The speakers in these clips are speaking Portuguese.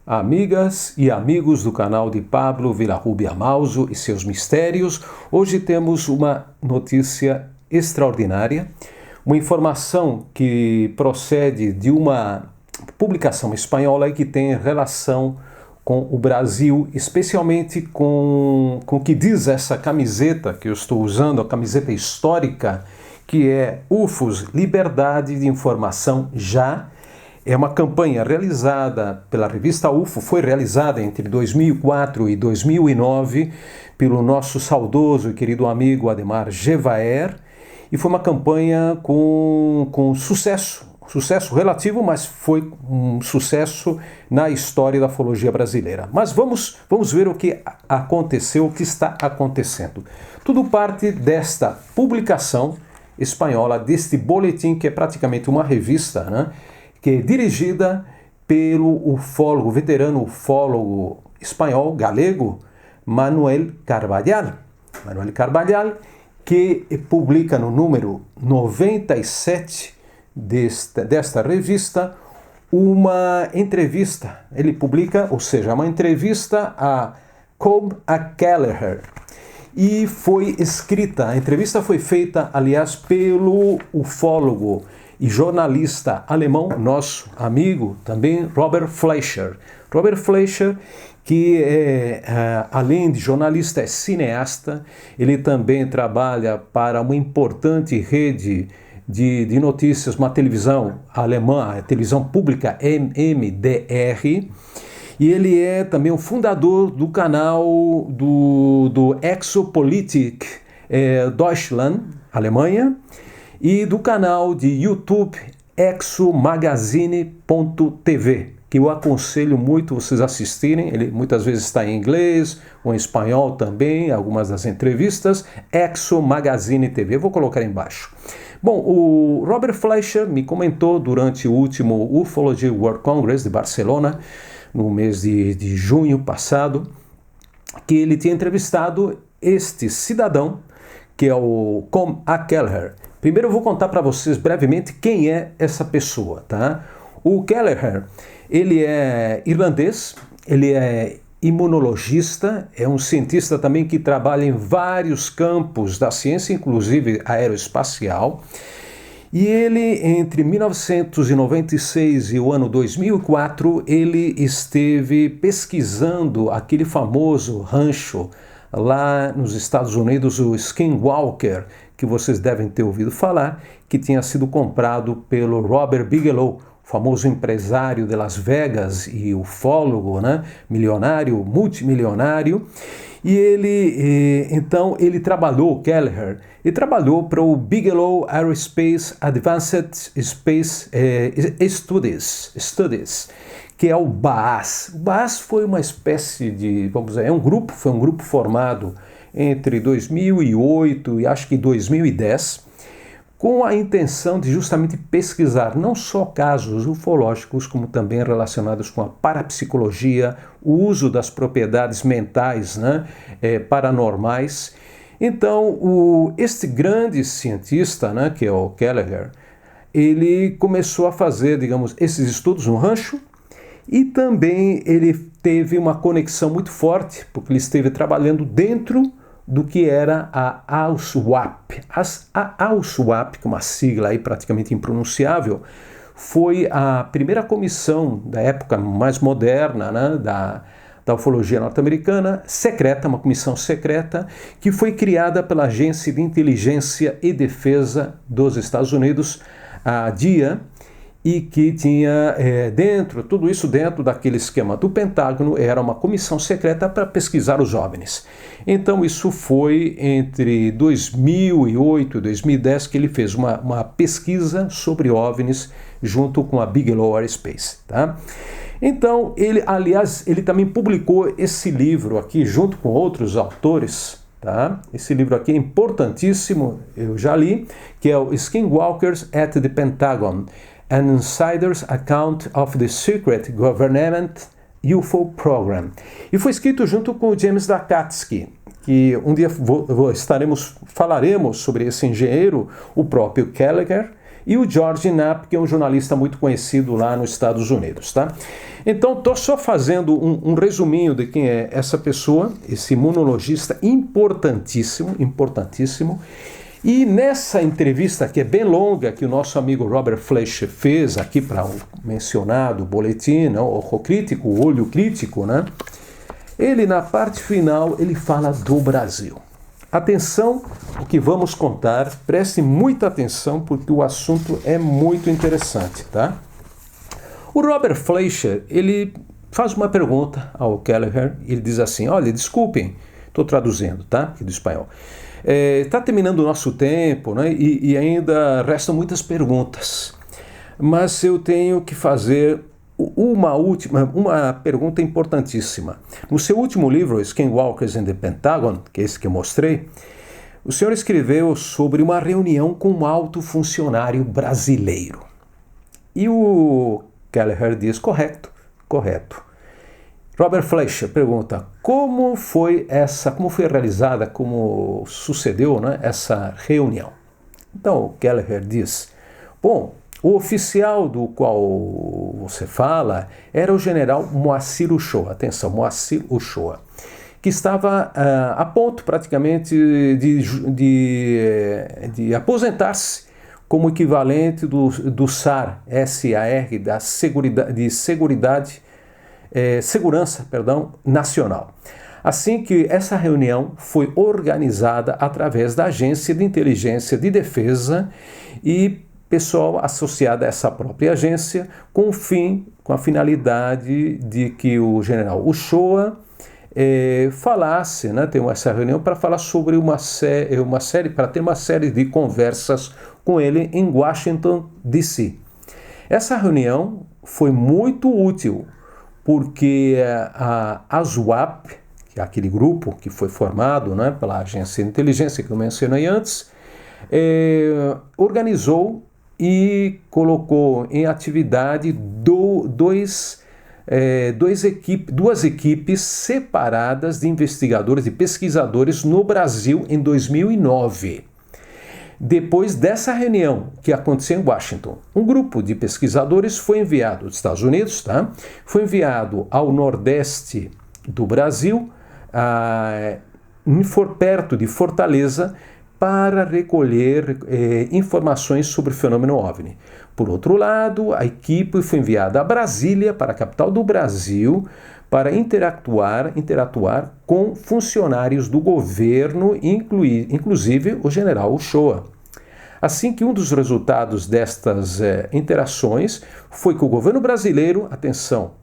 Amigas e amigos do canal de Pablo Villarrubia Mauso e seus mistérios, hoje temos uma notícia extraordinária, uma informação que procede de uma publicação espanhola e que tem relação com o Brasil, especialmente com o que diz essa camiseta que eu estou usando, a camiseta histórica, que é UFOS, Liberdade de Informação Já. É uma campanha realizada pela revista UFO, foi realizada entre 2004 e 2009 pelo nosso saudoso e querido amigo Ademar Gevaer, e foi uma campanha com sucesso relativo, mas foi um sucesso na história da ufologia brasileira. Mas vamos ver o que aconteceu, o que está acontecendo. Tudo parte desta publicação espanhola, deste boletim, que é praticamente uma revista, né? Que é dirigida pelo ufólogo, veterano ufólogo espanhol, galego, Manuel Carvalhal. Manuel Carvalhal, que publica no número 97 desta revista uma entrevista. Ele publica, ou seja, uma entrevista a Colm Kelleher. E foi escrita, a entrevista foi feita, aliás, pelo ufólogo e jornalista alemão, nosso amigo também, Robert Fleischer. Robert Fleischer, que além de jornalista, é cineasta. Ele também trabalha para uma importante rede de notícias, uma televisão alemã, a televisão pública MDR. E ele é também o fundador do canal do Exopolitik Deutschland, Alemanha, e do canal de YouTube exomagazine.tv, que eu aconselho muito vocês assistirem. Ele muitas vezes está em inglês ou em espanhol também, algumas das entrevistas, Exomagazine TV, eu vou colocar aí embaixo. Bom, o Robert Fleischer me comentou durante o último Ufology World Congress de Barcelona, no mês de junho passado, que ele tinha entrevistado este cidadão, que é o Colm Kelleher. Primeiro eu vou contar para vocês brevemente quem é essa pessoa, tá? O Kelleher, ele é irlandês, ele é imunologista, é um cientista também que trabalha em vários campos da ciência, inclusive aeroespacial. E ele, entre 1996 e o ano 2004, ele esteve pesquisando aquele famoso rancho lá nos Estados Unidos, o Skinwalker, que vocês devem ter ouvido falar, que tinha sido comprado pelo Robert Bigelow, famoso empresário de Las Vegas e ufólogo, né? Milionário, multimilionário. E ele trabalhou, o Kelleher, e trabalhou para o Bigelow Aerospace Advanced Space Studies, que é o BAAS. O BAAS foi uma espécie de, vamos dizer, foi um grupo formado entre 2008 e acho que 2010, com a intenção de justamente pesquisar não só casos ufológicos, como também relacionados com a parapsicologia, o uso das propriedades mentais, né, paranormais. Então, este grande cientista, né, que é o Kelleher, ele começou a fazer, digamos, esses estudos no rancho, e também ele teve uma conexão muito forte, porque ele esteve trabalhando dentro do que era a AUSWAP. A AUSWAP, que é uma sigla aí praticamente impronunciável, foi a primeira comissão da época mais moderna, né, da ufologia norte-americana, secreta, uma comissão secreta, que foi criada pela Agência de Inteligência e Defesa dos Estados Unidos, a DIA, e que tinha tudo isso dentro daquele esquema do Pentágono, era uma comissão secreta para pesquisar os OVNIs. Então isso foi entre 2008 e 2010 que ele fez uma pesquisa sobre OVNIs junto com a Bigelow Aerospace, tá? Então ele também publicou esse livro aqui junto com outros autores, tá? Esse livro aqui é importantíssimo, eu já li, que é o Skinwalkers at the Pentagon, An Insider's Account of the Secret Government UFO Program. E foi escrito junto com o James Dakatsky, que um dia falaremos sobre esse engenheiro, o próprio Kelleher, e o George Knapp, que é um jornalista muito conhecido lá nos Estados Unidos, tá? Então, estou só fazendo um resuminho de quem é essa pessoa, esse imunologista importantíssimo, importantíssimo. E nessa entrevista, que é bem longa, que o nosso amigo Robert Fleischer fez aqui para o mencionado boletim, né, o crítico, o olho crítico, né? Ele, na parte final, ele fala do Brasil. Atenção, o que vamos contar, preste muita atenção, porque o assunto é muito interessante, tá? O Robert Fleischer, ele faz uma pergunta ao Kelleher, ele diz assim, olha, desculpem, estou traduzindo, tá? Aqui do espanhol. Está terminando o nosso tempo, né? E ainda restam muitas perguntas, mas eu tenho que fazer uma pergunta importantíssima. No seu último livro, Skinwalkers in the Pentagon, que é esse que eu mostrei, o senhor escreveu sobre uma reunião com um alto funcionário brasileiro. E o Kelleher diz, correto. Robert Fleischer pergunta, como foi realizada, como sucedeu, né, essa reunião? Então, o Kelleher diz, bom, o oficial do qual você fala era o general Moacir Uchoa, atenção, Moacir Uchoa, que estava a ponto praticamente de aposentar-se como equivalente do SAR, S-A-R, da Segurança Nacional. Assim que essa reunião foi organizada através da Agência de Inteligência de Defesa e pessoal associado a essa própria agência com a finalidade de que o general Uchoa falasse, né, ter essa reunião para falar sobre para ter uma série de conversas com ele em Washington, D.C. Essa reunião foi muito útil, porque a ASWAP, que é aquele grupo que foi formado, né, pela agência de inteligência que eu mencionei antes, organizou e colocou em atividade duas equipes separadas de investigadores e pesquisadores no Brasil em 2009. Depois dessa reunião que aconteceu em Washington, um grupo de pesquisadores foi enviado dos Estados Unidos, tá? Foi enviado ao nordeste do Brasil, perto de Fortaleza, para recolher informações sobre o fenômeno OVNI. Por outro lado, a equipe foi enviada a Brasília, para a capital do Brasil, para interatuar com funcionários do governo, inclusive o general Uchoa. Assim que um dos resultados destas interações foi que o governo brasileiro, atenção,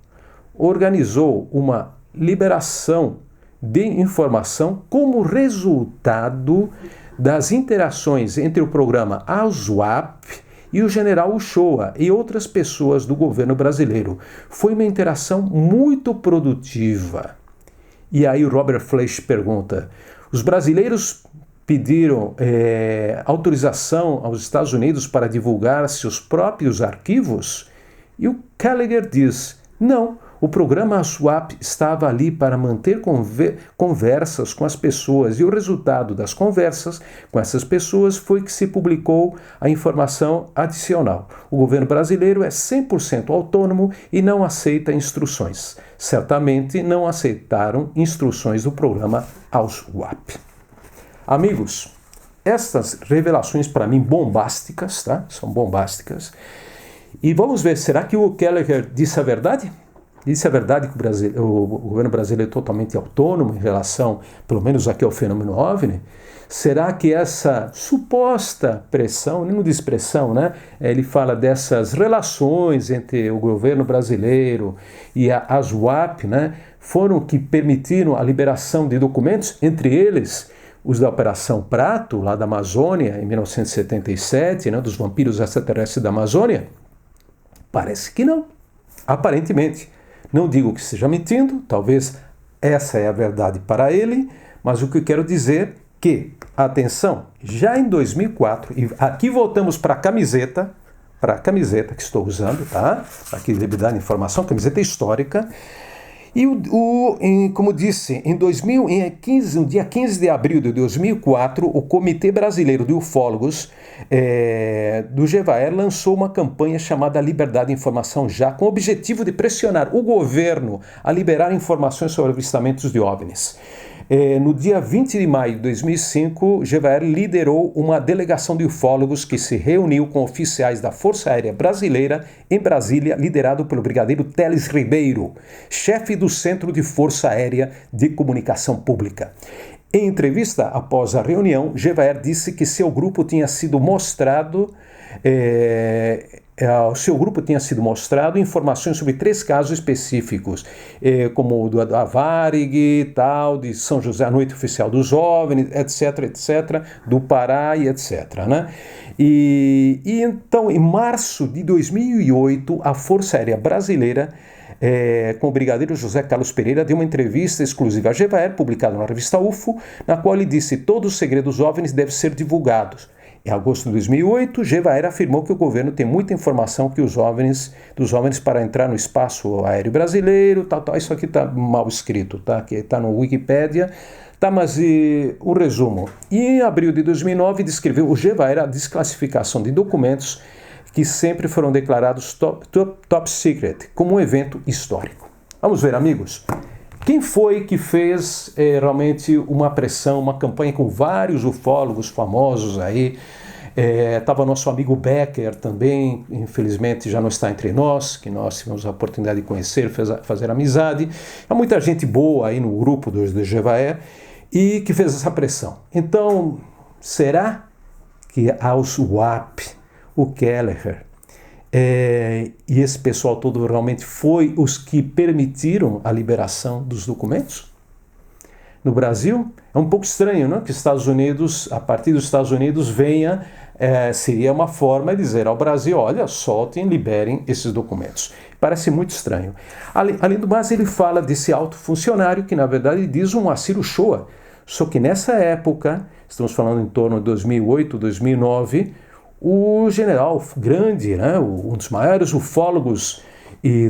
organizou uma liberação de informação como resultado das interações entre o programa ASWAP e o general Uchoa e outras pessoas do governo brasileiro. Foi uma interação muito produtiva. E aí o Robert Fleischer pergunta, os brasileiros pediram autorização aos Estados Unidos para divulgar seus próprios arquivos? E o Kelleher diz, não, o programa ASWAP estava ali para manter conversas com as pessoas e o resultado das conversas com essas pessoas foi que se publicou a informação adicional. O governo brasileiro é 100% autônomo e não aceita instruções. Certamente não aceitaram instruções do programa ASWAP. Amigos, estas revelações para mim bombásticas, tá? São bombásticas. E vamos ver, será que o Kelleher disse a verdade? Disse a verdade que o governo brasileiro é totalmente autônomo em relação, pelo menos aqui, ao fenômeno OVNI? Será que essa suposta pressão, não diz pressão, né? Ele fala dessas relações entre o governo brasileiro e a ASWAP, né? Foram que permitiram a liberação de documentos, entre eles os da Operação Prato, lá da Amazônia, em 1977, né? Dos vampiros extraterrestres da Amazônia? Parece que não, aparentemente. Não digo que esteja mentindo, talvez essa é a verdade para ele, mas o que eu quero dizer que, atenção, já em 2004, e aqui voltamos para a camiseta que estou usando, tá? Aqui, liberdade de informação, camiseta histórica, E como disse, no dia 15 de abril de 2004, o Comitê Brasileiro de Ufólogos do GEVAER lançou uma campanha chamada Liberdade de Informação Já, com o objetivo de pressionar o governo a liberar informações sobre avistamentos de OVNIs. No dia 20 de maio de 2005, GEVAER liderou uma delegação de ufólogos que se reuniu com oficiais da Força Aérea Brasileira em Brasília, liderado pelo brigadeiro Teles Ribeiro, chefe do Centro de Força Aérea de Comunicação Pública. Em entrevista após a reunião, GEVAER disse que seu grupo tinha sido mostrado informações sobre 3 casos específicos, como o da Varig, de São José, a Noite Oficial dos OVNIs, etc., do Pará e etc., né? E então, em março de 2008, a Força Aérea Brasileira, com o brigadeiro José Carlos Pereira, deu uma entrevista exclusiva à GEVAER, publicada na revista UFO, na qual ele disse: todos os segredos OVNIs devem ser divulgados. Em agosto de 2008, GEVAER afirmou que o governo tem muita informação dos OVNIs para entrar no espaço aéreo brasileiro, tal. Isso aqui está mal escrito, tá? Que está no Wikipédia. Mas o resumo. E em abril de 2009, descreveu o GEVAER a desclassificação de documentos que sempre foram declarados top secret, como um evento histórico. Vamos ver, amigos. Quem foi que fez realmente uma pressão, uma campanha com vários ufólogos famosos aí? Estava nosso amigo Becker também, infelizmente já não está entre nós, que nós tivemos a oportunidade de conhecer, fazer amizade. Há muita gente boa aí no grupo do GEVAER e que fez essa pressão. Então, será que a SWAP, o Kelleher, e esse pessoal todo realmente foi os que permitiram a liberação dos documentos? No Brasil, é um pouco estranho, não? Que Estados Unidos, a partir dos Estados Unidos, seria uma forma de dizer ao Brasil: olha, soltem, liberem esses documentos. Parece muito estranho. Além do mais, ele fala desse alto funcionário que, na verdade, diz um Moacir Uchoa. Só que nessa época, estamos falando em torno de 2008, 2009, o general grande, né, um dos maiores ufólogos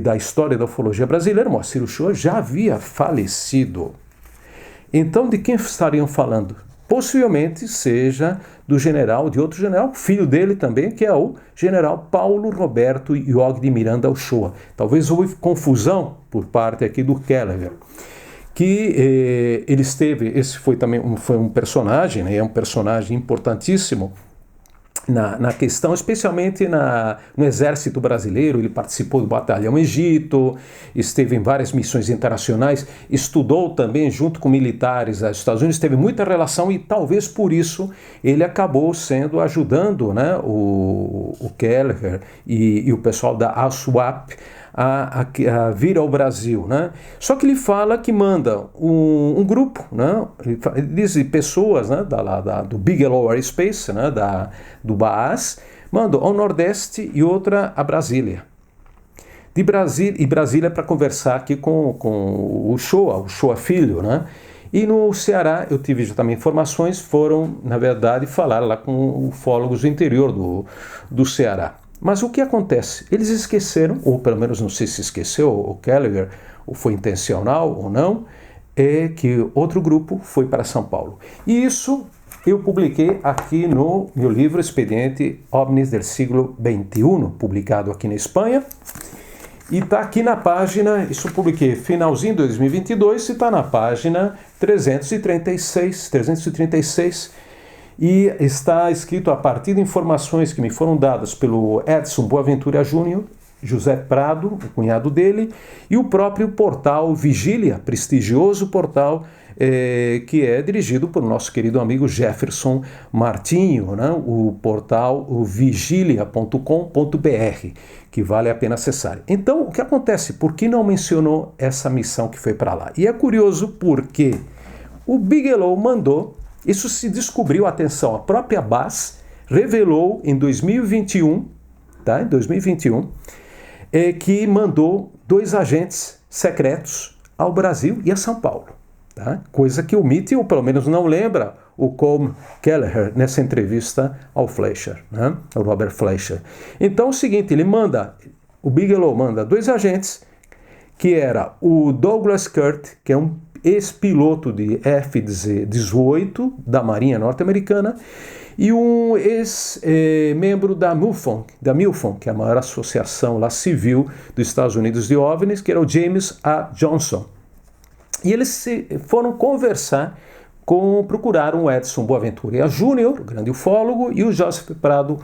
da história da ufologia brasileira, Moacir Uchoa, já havia falecido. Então, de quem estariam falando? Possivelmente seja de outro general, filho dele também, que é o general Paulo Roberto Iog de Miranda Uchoa. Talvez houve confusão por parte aqui do Kelleher, que ele esteve, esse foi um personagem, né, é um personagem importantíssimo na questão, especialmente no Exército Brasileiro. Ele participou do Batalhão Egito, esteve em várias missões internacionais, estudou também junto com militares dos Estados Unidos, teve muita relação e talvez por isso ele acabou ajudando, né, o Kelleher e o pessoal da ASWAP a vir ao Brasil, né? Só que ele fala que manda um grupo, né? Ele diz pessoas, né, do Bigelow Aerospace, né, do BAAS, mandam ao Nordeste e outra a Brasília. Brasília para conversar aqui com o Uchoa Filho, né? E no Ceará, eu tive já também informações, foram, na verdade, falar lá com ufólogos do interior do Ceará. Mas o que acontece? Eles esqueceram, ou pelo menos não sei se esqueceu, o Kelleher, ou foi intencional ou não, é que outro grupo foi para São Paulo. E isso eu publiquei aqui no meu livro Expediente OVNIs del Siglo XXI, publicado aqui na Espanha. E está aqui na página, isso eu publiquei finalzinho de 2022, e está na página 336, e está escrito a partir de informações que me foram dadas pelo Edson Boaventura Júnior, José Prado, o cunhado dele, e o próprio portal Vigília, prestigioso portal que é dirigido por nosso querido amigo Jefferson Martinho, né? O portal vigilia.com.br, que vale a pena acessar. Então, o que acontece? Por que não mencionou essa missão que foi para lá? E é curioso porque o Bigelow mandou, isso se descobriu, atenção, a própria BAAS revelou em 2021, tá? Em 2021, que mandou 2 agentes secretos ao Brasil e a São Paulo. Tá? Coisa que omite, ou pelo menos não lembra, o Colm Kelleher nessa entrevista ao Fleischer, né? Ao Robert Fleischer. Então é o seguinte, o Bigelow manda 2 agentes que era o Douglas Kurt, que é um ex-piloto de F-18 da Marinha Norte-Americana, e um ex-membro da MUFON, que é a maior associação lá civil dos Estados Unidos de OVNIs, que era o James A. Johnson. E eles foram conversar procuraram o Edson Boaventura Júnior, o grande ufólogo, e o Joseph Prado,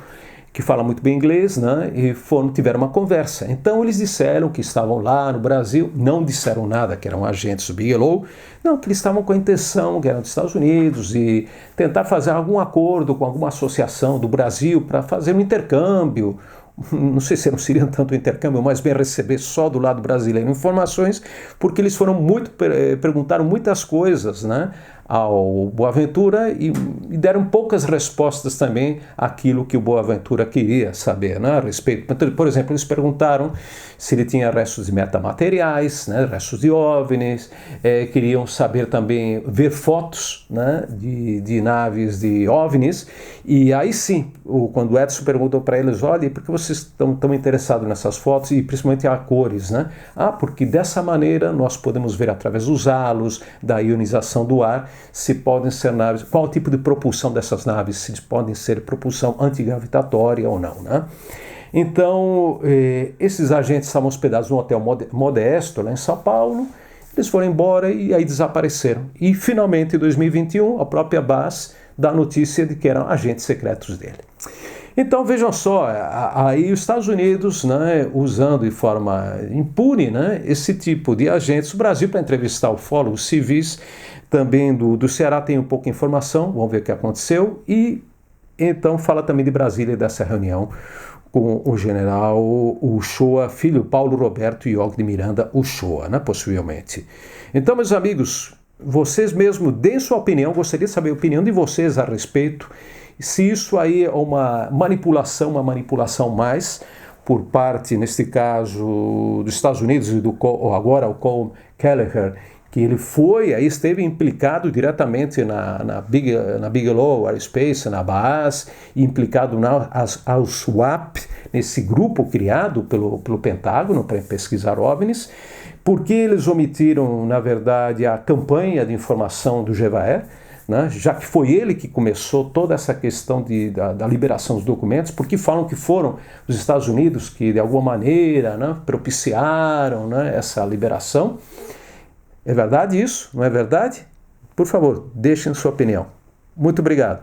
que fala muito bem inglês, né? E tiveram uma conversa. Então eles disseram que estavam lá no Brasil, não disseram nada, que eram agentes do Bigelow, não, que eles estavam com a intenção, que eram dos Estados Unidos, e tentar fazer algum acordo com alguma associação do Brasil para fazer um intercâmbio. Não sei se não seria tanto intercâmbio, mas bem receber só do lado brasileiro informações, porque eles perguntaram muitas coisas, né, ao Boaventura e deram poucas respostas também àquilo que o Boaventura queria saber, né, a respeito. Por exemplo, eles perguntaram se ele tinha restos de metamateriais, né, restos de OVNIs, queriam saber também, ver fotos, né, de naves de OVNIs, e aí sim, quando o Edson perguntou para eles, olha, por que vocês estão tão interessados nessas fotos, e principalmente as cores, né? Ah, porque dessa maneira nós podemos ver através dos halos, da ionização do ar, se podem ser naves, qual o tipo de propulsão dessas naves, se podem ser propulsão antigravitatória ou não, né? Então, esses agentes estavam hospedados num hotel modesto lá em São Paulo, eles foram embora e aí desapareceram. E finalmente, em 2021, a própria BAS dá a notícia de que eram agentes secretos dele. Então vejam só, aí os Estados Unidos, né, usando de forma impune, né, esse tipo de agentes, o Brasil para entrevistar ufólogos civis, também do Ceará tem um pouco de informação, vamos ver o que aconteceu, e então fala também de Brasília, dessa reunião com o general Uchoa, filho Paulo Roberto Iog de Miranda Uchoa, né, possivelmente. Então, meus amigos, vocês mesmo deem sua opinião, gostaria de saber a opinião de vocês a respeito, se isso aí é uma manipulação mais por parte, neste caso, dos Estados Unidos e agora o Cole Kelleher, que ele esteve implicado diretamente na Bigelow Aerospace, na BAAS, implicado ao SWAP, nesse grupo criado pelo Pentágono para pesquisar OVNIs, porque eles omitiram, na verdade, a campanha de informação do GEVAER, né, já que foi ele que começou toda essa questão da liberação dos documentos, porque falam que foram os Estados Unidos que, de alguma maneira, né, propiciaram, né, essa liberação. É verdade isso? Não é verdade? Por favor, deixem sua opinião. Muito obrigado.